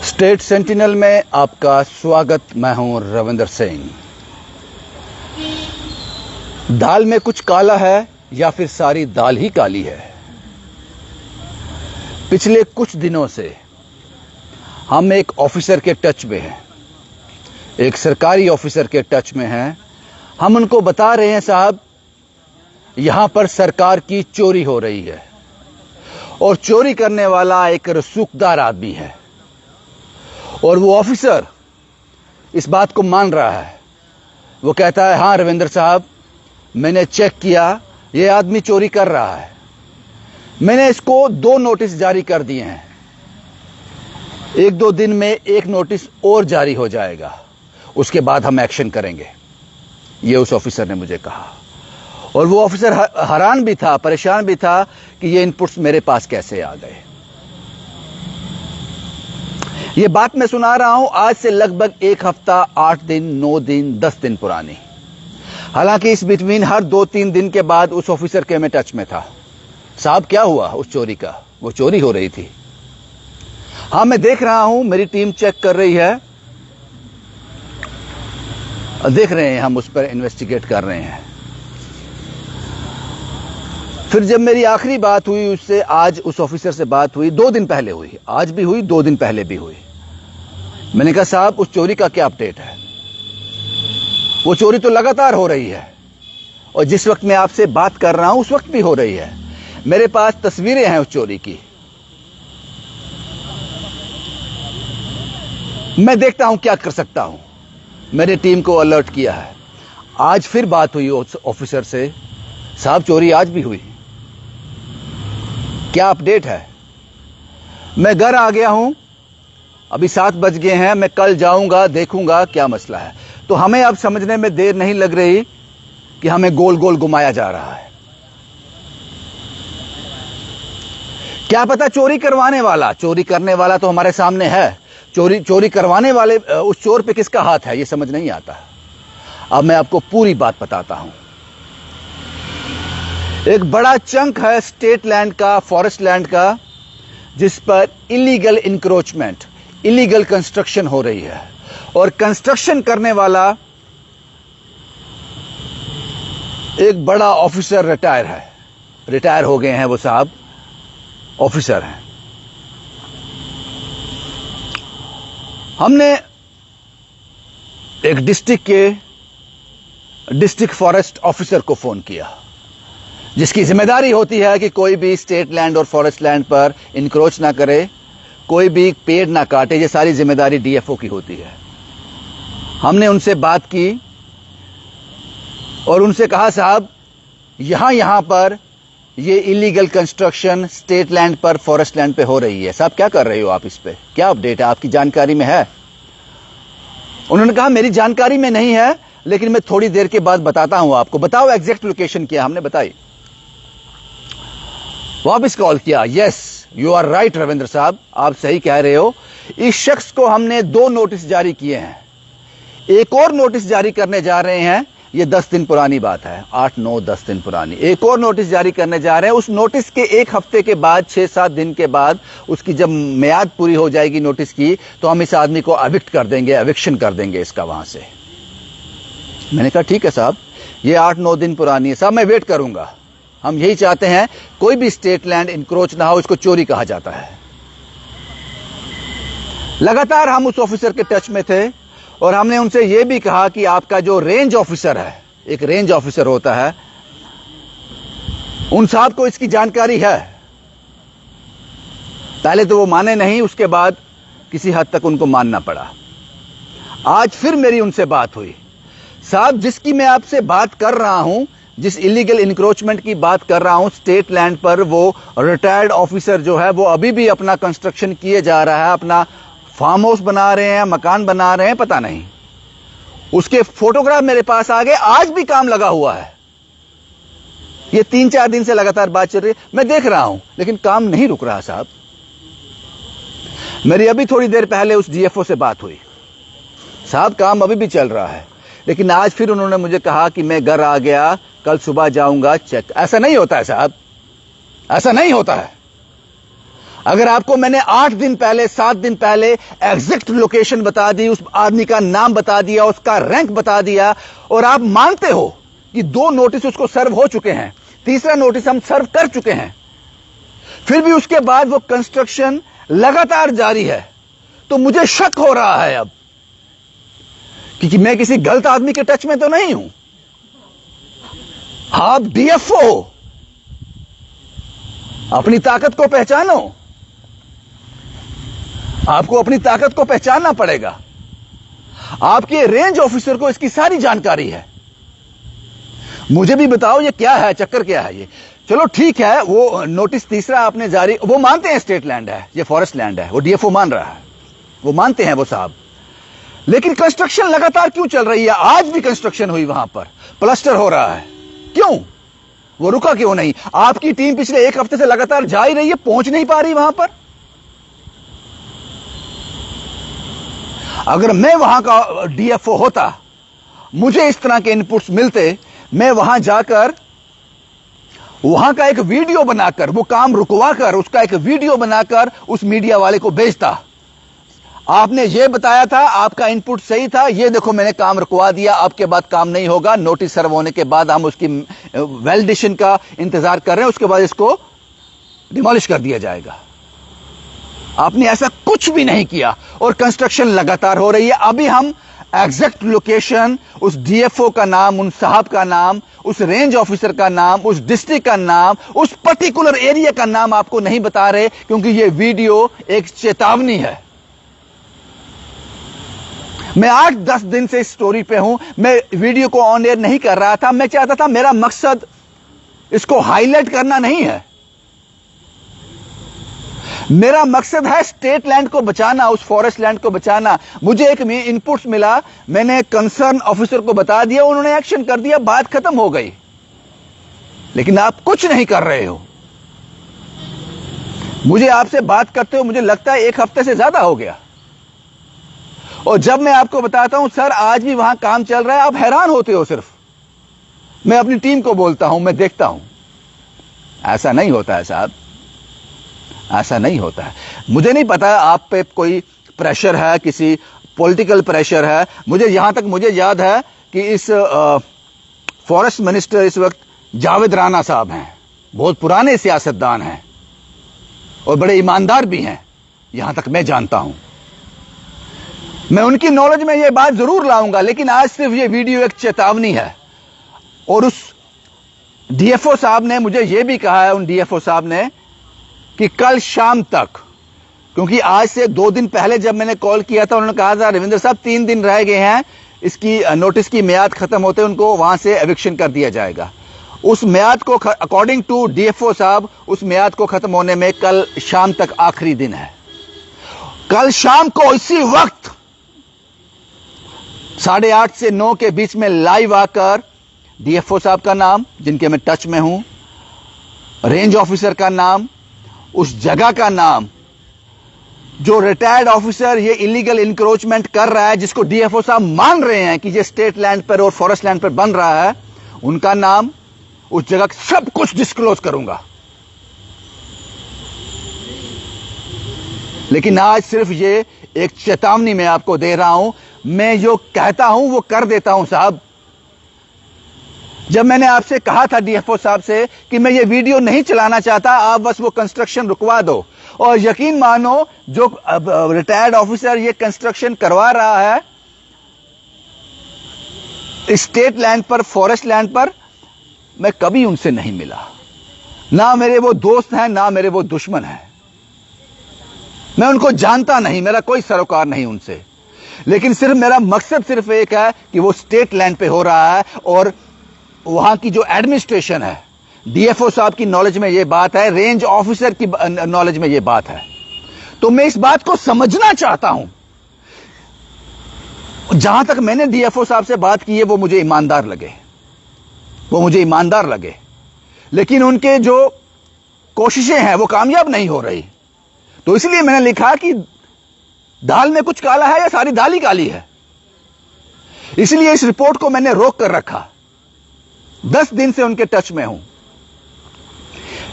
State sentinel में आपका स्वागत। मैं हूं रविंदर सिंह। दाल में कुछ काला है या फिर सारी दाल ही काली है? पिछले कुछ दिनों से हम एक ऑफिसर के टच में हैं, एक सरकारी ऑफिसर के टच में हैं। हम उनको बता रहे हैं, साहब यहां पर सरकार की चोरी हो रही है और चोरी करने वाला एक रसूखदार आदमी है। और वो ऑफिसर इस बात को मान रहा है। वो कहता है, हां रविंदर साहब, मैंने चेक किया, ये आदमी चोरी कर रहा है। मैंने इसको 2 नोटिस जारी कर दिए हैं। 1-2 दिन में एक नोटिस और जारी हो जाएगा, उसके बाद हम एक्शन करेंगे, ये उस ऑफिसर ने मुझे कहा। और वो ऑफिसर हैरान भी था, परेशान भी था कि ये इनपुट्स मेरे पास कैसे आ गए। ये बात मैं सुना रहा हूं आज से लगभग 1 हफ्ता, 8 दिन, 9 दिन, 10 दिन पुरानी। हालांकि इस बिटवीन हर 2-3 दिन के बाद उस ऑफिसर के मैं टच में था। साहब क्या हुआ उस चोरी का? वो चोरी हो रही थी। हां, मैं देख रहा हूं, मेरी टीम चेक कर रही है, देख रहे हैं, हम उस पर इन्वेस्टिगेट कर रहे हैं। फिर जब मेरी आखिरी बात हुई उससे, आज उस ऑफिसर से बात हुई, 2 दिन पहले हुई, आज भी हुई, 2 दिन पहले भी हुई। मैंने कहा, साहब उस चोरी का क्या अपडेट है? वो चोरी तो लगातार हो रही है और जिस वक्त मैं आपसे बात कर रहा हूं उस वक्त भी हो रही है। मेरे पास तस्वीरें हैं उस चोरी की। मैं देखता हूं क्या कर सकता हूं। मैंने टीम को अलर्ट किया है। आज फिर बात हुई उस ऑफिसर से, साहब चोरी आज भी हुई, क्या अपडेट है? मैं घर आ गया हूं, अभी 7 बज गए हैं। मैं कल जाऊंगा, देखूंगा क्या मसला है। तो हमें अब समझने में देर नहीं लग रही कि हमें गोल गोल घुमाया जा रहा है। क्या पता चोरी करवाने वाला, चोरी करने वाला तो हमारे सामने है, चोरी करवाने वाले उस चोर पे किसका हाथ है ये समझ नहीं आता। अब मैं आपको पूरी बात बताता हूं। एक बड़ा चंक है स्टेट लैंड का, फॉरेस्ट लैंड का, जिस पर इलीगल इंक्रोचमेंट, इलीगल कंस्ट्रक्शन हो रही है। और कंस्ट्रक्शन करने वाला एक बड़ा ऑफिसर रिटायर है, रिटायर हो गए हैं वो साहब, ऑफिसर हैं। हमने एक डिस्ट्रिक्ट फॉरेस्ट ऑफिसर को फोन किया, जिसकी जिम्मेदारी होती है कि कोई भी स्टेट लैंड और फॉरेस्ट लैंड पर इंक्रोच ना करे, कोई भी पेड़ ना काटे। ये सारी जिम्मेदारी डीएफओ की होती है। हमने उनसे बात की और उनसे कहा, साहब यहां पर ये इलीगल कंस्ट्रक्शन स्टेट लैंड पर, फॉरेस्ट लैंड पे हो रही है। साहब क्या कर रहे हो आप इस पे? क्या अपडेट है? आपकी जानकारी में है? उन्होंने कहा, मेरी जानकारी में नहीं है, लेकिन मैं थोड़ी देर के बाद बताता हूं आपको। बताओ एग्जैक्ट लोकेशन क्या? हमने बताई। वापस कॉल किया, yes you are right Ravindra साहब, आप सही कह रहे हो। इस शख्स को हमने 2 नोटिस जारी किए हैं, एक और नोटिस जारी करने जा रहे हैं। ये 10 दिन पुरानी बात है, 8, 9, 10 दिन पुरानी। एक और नोटिस जारी करने जा रहे हैं। उस नोटिस के 1 हफ्ते के बाद, 6-7 दिन के बाद, उसकी जब मियाद पूरी हो जाएगी नोटिस की, तो हम इस आदमी को एविक्ट कर देंगे, एविक्शन कर देंगे इसका वहां से। मैंने कहा, ठीक है साहब, ये 8-9 दिन पुरानी है। साहब मैं वेट करूंगा, हम यही चाहते हैं कोई भी स्टेट लैंड इंक्रोच ना हो, इसको चोरी कहा जाता है। लगातार हम उस ऑफिसर के टच में थे और हमने उनसे यह भी कहा कि आपका जो रेंज ऑफिसर है, एक रेंज ऑफिसर होता है, उन साहब को इसकी जानकारी है। पहले तो वो माने नहीं, उसके बाद किसी हद तक उनको मानना पड़ा। आज फिर मेरी उनसे बात हुई। साहब जिसकी मैं आपसे बात कर रहा हूं, जिस इलीगल इंक्रोचमेंट की बात कर रहा हूं स्टेट लैंड पर, वो रिटायर्ड ऑफिसर जो है वो अभी भी अपना कंस्ट्रक्शन किए जा रहा है, अपना फार्म हाउस बना रहे हैं, मकान बना रहे हैं, पता नहीं। उसके फोटोग्राफ मेरे पास आ गए, आज भी काम लगा हुआ है। ये 3-4 दिन से लगातार बात चल रही है, मैं देख रहा हूं, लेकिन काम नहीं रुक रहा साहब। मेरी अभी थोड़ी देर पहले उस डीएफओ से बात हुई, साहब काम अभी भी चल रहा है। लेकिन आज फिर उन्होंने मुझे कहा कि मैं घर आ गया, कल सुबह जाऊंगा चेक। ऐसा नहीं होता है साहब, ऐसा नहीं होता है। अगर आपको मैंने 8 दिन पहले 7 दिन पहले एग्जैक्ट लोकेशन बता दी, उस आदमी का नाम बता दिया, उसका रैंक बता दिया, और आप मानते हो कि 2 नोटिस उसको सर्व हो चुके हैं, तीसरा नोटिस हम सर्व कर चुके हैं, फिर भी उसके बाद वो कंस्ट्रक्शन लगातार जारी है, तो मुझे शक हो रहा है अब कि मैं किसी गलत आदमी के टच में तो नहीं हूं। आप डीएफओ हो, अपनी ताकत को पहचानो, आपको अपनी ताकत को पहचानना पड़ेगा। आपके रेंज ऑफिसर को इसकी सारी जानकारी है। मुझे भी बताओ ये क्या है, चक्कर क्या है ये। चलो ठीक है, वो नोटिस तीसरा आपने जारी, वो मानते हैं स्टेट लैंड है, ये फॉरेस्ट लैंड है, वो डीएफओ मान रहा है, वो मानते हैं वो साहब, लेकिन कंस्ट्रक्शन लगातार क्यों चल रही है? आज भी कंस्ट्रक्शन हुई, वहां पर प्लास्टर हो रहा है, क्यों? वो रुका क्यों नहीं? आपकी टीम पिछले 1 हफ्ते से लगातार जा ही रही है, पहुंच नहीं पा रही वहां पर। अगर मैं वहां का डीएफओ होता, मुझे इस तरह के इनपुट्स मिलते, मैं वहां जाकर वहां का एक वीडियो बनाकर, वो काम रुकवाकर उसका एक वीडियो बनाकर उस मीडिया वाले को भेजता। आपने ये बताया था, आपका इनपुट सही था, ये देखो मैंने काम रुकवा दिया, आपके बाद काम नहीं होगा, नोटिस सर्व होने के बाद हम उसकी वैलिडेशन का इंतजार कर रहे हैं, उसके बाद इसको डिमोलिश कर दिया जाएगा। आपने ऐसा कुछ भी नहीं किया और कंस्ट्रक्शन लगातार हो रही है। अभी हम एग्जैक्ट लोकेशन, उस डीएफओ का नाम, उन साहब का नाम, उस रेंज ऑफिसर का नाम, उस डिस्ट्रिक्ट का नाम, उस पर्टिकुलर एरिया का नाम आपको नहीं बता रहे, क्योंकि यह वीडियो एक चेतावनी है। मैं 8-10 दिन से इस स्टोरी पे हूं, मैं वीडियो को ऑन एयर नहीं कर रहा था, मैं चाहता था, मेरा मकसद इसको हाईलाइट करना नहीं है, मेरा मकसद है स्टेट लैंड को बचाना, उस फॉरेस्ट लैंड को बचाना। मुझे एक इनपुट्स मिला, मैंने कंसर्न ऑफिसर को बता दिया, उन्होंने एक्शन कर दिया, बात खत्म हो गई। लेकिन आप कुछ नहीं कर रहे हो। मुझे आपसे बात करते हो मुझे लगता है 1 हफ्ते से ज्यादा हो गया, और जब मैं आपको बताता हूं सर आज भी वहां काम चल रहा है, आप हैरान होते हो। सिर्फ मैं अपनी टीम को बोलता हूं, मैं देखता हूं, ऐसा नहीं होता है साहब, ऐसा नहीं होता है। मुझे नहीं पता आप पे कोई प्रेशर है, किसी पॉलिटिकल प्रेशर है। मुझे यहां तक मुझे याद है कि इस फॉरेस्ट मिनिस्टर इस वक्त जावेद राणा साहब हैं, बहुत पुराने सियासतदान हैं और बड़े ईमानदार भी हैं, यहां तक मैं जानता हूं। मैं उनकी नॉलेज में यह बात जरूर लाऊंगा, लेकिन आज सिर्फ यह वीडियो एक चेतावनी है। और उस डीएफओ साहब ने मुझे यह भी कहा है, उन डीएफओ साहब ने, कि कल शाम तक, क्योंकि आज से 2 दिन पहले जब मैंने कॉल किया था उन्होंने कहा था रविंद्र साहब 3 दिन रह गए हैं, इसकी नोटिस की मियाद खत्म होते उनको वहां से एविक्शन कर दिया जाएगा। उस मियाद को अकॉर्डिंग टू डीएफओ साहब, उस मियाद को खत्म होने में कल शाम तक आखिरी दिन है। कल शाम को इसी वक्त 8:30 से 9 के बीच में लाइव आकर डीएफओ साहब का नाम, जिनके मैं टच में हूं, रेंज ऑफिसर का नाम, उस जगह का नाम, जो रिटायर्ड ऑफिसर ये इलीगल इंक्रोचमेंट कर रहा है, जिसको डीएफओ साहब मान रहे हैं कि ये स्टेट लैंड पर और फॉरेस्ट लैंड पर बन रहा है, उनका नाम, उस जगह सब कुछ डिस्क्लोज करूंगा। लेकिन आज सिर्फ ये एक चेतावनी मैं आपको दे रहा हूं, मैं जो कहता हूं वो कर देता हूं साहब। जब मैंने आपसे कहा था डीएफओ साहब से कि मैं ये वीडियो नहीं चलाना चाहता, आप बस वो कंस्ट्रक्शन रुकवा दो, और यकीन मानो जो रिटायर्ड ऑफिसर ये कंस्ट्रक्शन करवा रहा है स्टेट लैंड पर, फॉरेस्ट लैंड पर, मैं कभी उनसे नहीं मिला। ना मेरे वो दोस्त हैं, ना मेरे वो दुश्मन हैं, मैं उनको जानता नहीं, मेरा कोई सरोकार नहीं उनसे। लेकिन सिर्फ मेरा मकसद सिर्फ एक है कि वो स्टेट लैंड पे हो रहा है, और वहां की जो एडमिनिस्ट्रेशन है, डीएफओ साहब की नॉलेज में यह बात है, रेंज ऑफिसर की नॉलेज में यह बात है। तो मैं इस बात को समझना चाहता हूं। जहां तक मैंने डीएफओ साहब से बात की है वो मुझे ईमानदार लगे, वो मुझे ईमानदार लगे, लेकिन उनके जो कोशिशें हैं वो कामयाब नहीं हो रही। तो इसलिए मैंने लिखा कि दाल में कुछ काला है या सारी दाल ही काली है। इसलिए इस रिपोर्ट को मैंने रोक कर रखा, 10 दिन से उनके टच में हूं।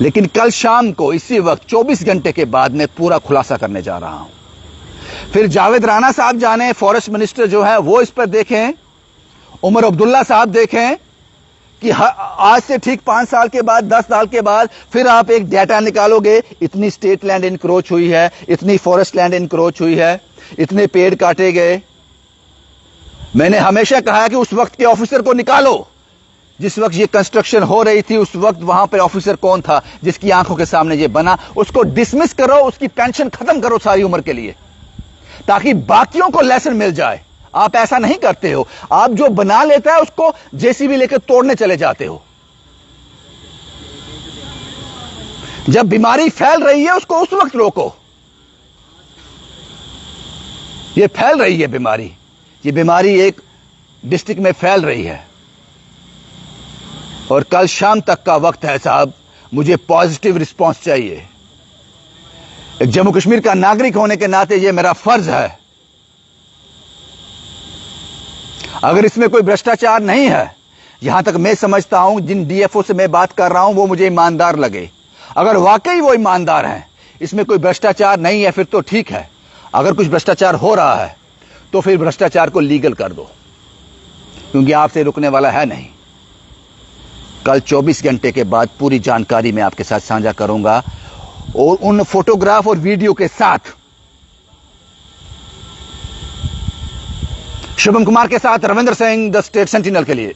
लेकिन कल शाम को इसी वक्त 24 घंटे के बाद मैं पूरा खुलासा करने जा रहा हूं। फिर जावेद राणा साहब जाने, फॉरेस्ट मिनिस्टर जो है वो इस पर देखें, उमर अब्दुल्ला साहब देखें कि आज से ठीक 5 साल के बाद, 10 साल के बाद फिर आप एक डेटा निकालोगे, इतनी स्टेट लैंड इनक्रोच हुई है, इतनी फॉरेस्ट लैंड इनक्रोच हुई है, इतने पेड़ काटे गए। मैंने हमेशा कहा कि उस वक्त के ऑफिसर को निकालो। जिस वक्त ये कंस्ट्रक्शन हो रही थी उस वक्त वहां पर ऑफिसर कौन था जिसकी आंखों के सामने ये बना? उसको डिसमिस करो, उसकी पेंशन खत्म करो सारी उम्र के लिए, ताकि बाकियों को लेसन मिल जाए। आप ऐसा नहीं करते हो। आप जो बना लेता है उसको जेसीबी लेकर तोड़ने चले जाते हो। जब बीमारी फैल रही है उसको उस वक्त रोको। ये फैल रही है बीमारी, ये बीमारी एक डिस्ट्रिक्ट में फैल रही है और कल शाम तक का वक्त है साहब। मुझे पॉजिटिव रिस्पांस चाहिए। एक जम्मू कश्मीर का नागरिक होने के नाते यह मेरा फर्ज है। अगर इसमें कोई भ्रष्टाचार नहीं है, यहां तक मैं समझता हूं जिन डीएफओ से मैं बात कर रहा हूं वो मुझे ईमानदार लगे। अगर वाकई वो ईमानदार हैं, इसमें कोई भ्रष्टाचार नहीं है, फिर तो ठीक है। अगर कुछ भ्रष्टाचार हो रहा है तो फिर भ्रष्टाचार को लीगल कर दो, क्योंकि आपसे रुकने वाला है नहीं। कल 24 घंटे के बाद पूरी जानकारी मैं आपके साथ साझा करूंगा और उन फोटोग्राफ और वीडियो के साथ। शुभम कुमार के साथ Ravindra Singh, the state sentinel के लिए।